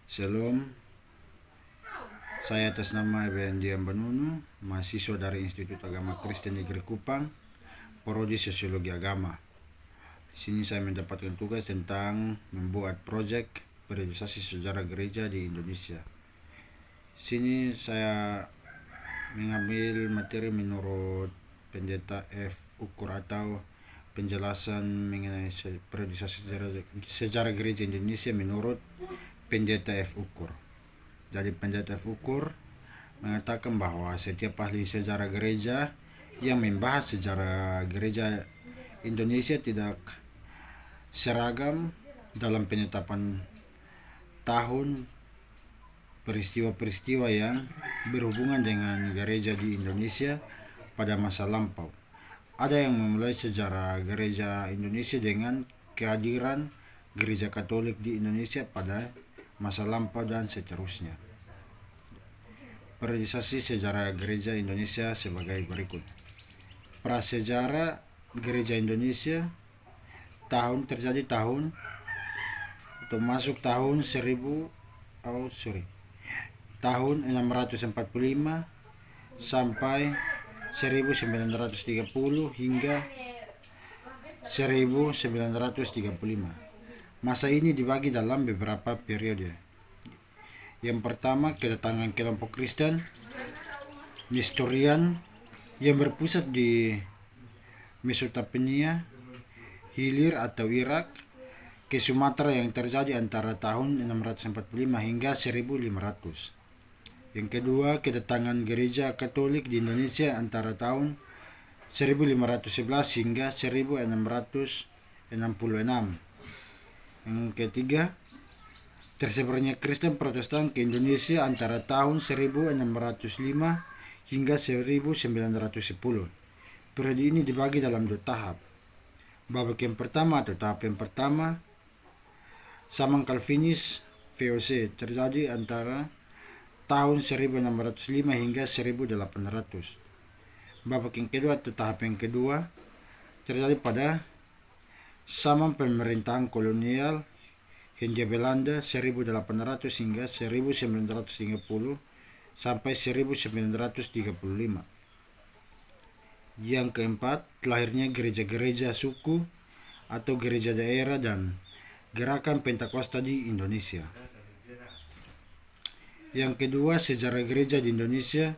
Shalom, saya atas nama Ebendian Banunu, mahasiswa dari Institut Agama Kristen Negeri Kupang, Prodi Sosiologi Agama. Di sini saya mendapatkan tugas tentang membuat proyek periodisasi sejarah gereja di Indonesia. Di sini saya mengambil materi menurut Pendeta F. Ukur atau penjelasan mengenai periodisasi sejarah gereja Indonesia menurut Pendeta F. Ukur. Jadi Pendeta F. Ukur mengatakan bahwa setiap ahli sejarah gereja yang membahas sejarah gereja Indonesia tidak seragam dalam penetapan tahun peristiwa-peristiwa yang berhubungan dengan gereja di Indonesia pada masa lampau. Ada yang memulai sejarah gereja Indonesia dengan kehadiran gereja Katolik di Indonesia pada masa lampau dan seterusnya. Periodisasi sejarah gereja Indonesia sebagai berikut. Prasejarah gereja Indonesia terjadi tahun atau masuk tahun 645 sampai 1930 hingga 1935. Masa ini dibagi dalam beberapa periode. Yang pertama, kedatangan kelompok Kristen Nestorian yang berpusat di Mesopotamia, Hilir atau Irak, ke Sumatera yang terjadi antara tahun 645 hingga 1500. Yang kedua, kedatangan gereja Katolik di Indonesia antara tahun 1511 hingga 1666. Yang ketiga, tersebarnya Kristen Protestan ke Indonesia antara tahun 1605 hingga 1910. Periode ini dibagi dalam dua tahap. Babak yang pertama atau tahap yang pertama, Zaman Calvinis VOC, terjadi antara tahun 1605 hingga 1800. Babak yang kedua atau tahap yang kedua terjadi pada zaman pemerintahan kolonial Hindia Belanda 1800 hingga 1930 sampai 1935. Yang keempat, lahirnya gereja-gereja suku atau gereja daerah dan gerakan Pentakosta di Indonesia. Yang kedua, sejarah gereja di Indonesia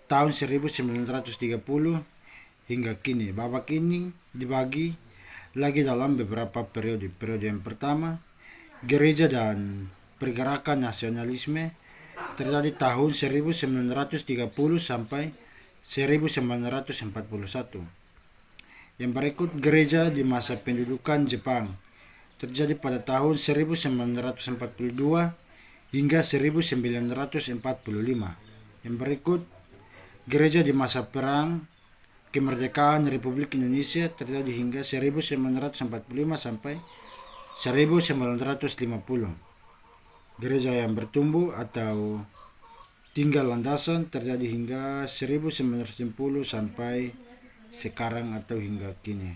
tahun 1930 hingga kini. Babak ini dibagi lagi dalam beberapa periode. Periode yang pertama, gereja dan pergerakan nasionalisme, terjadi tahun 1930 sampai 1941. Yang berikut, gereja di masa pendudukan Jepang, terjadi pada tahun 1942 hingga 1945. Yang berikut, gereja di masa perang kemerdekaan Republik Indonesia, terjadi hingga 1945 sampai 1950. Gereja yang bertumbuh atau tinggal landasan, terjadi hingga 1960 sampai sekarang atau hingga kini.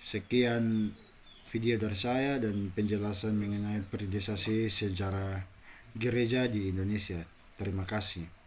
Sekian video dari saya dan penjelasan mengenai periodisasi sejarah gereja di Indonesia. Terima kasih.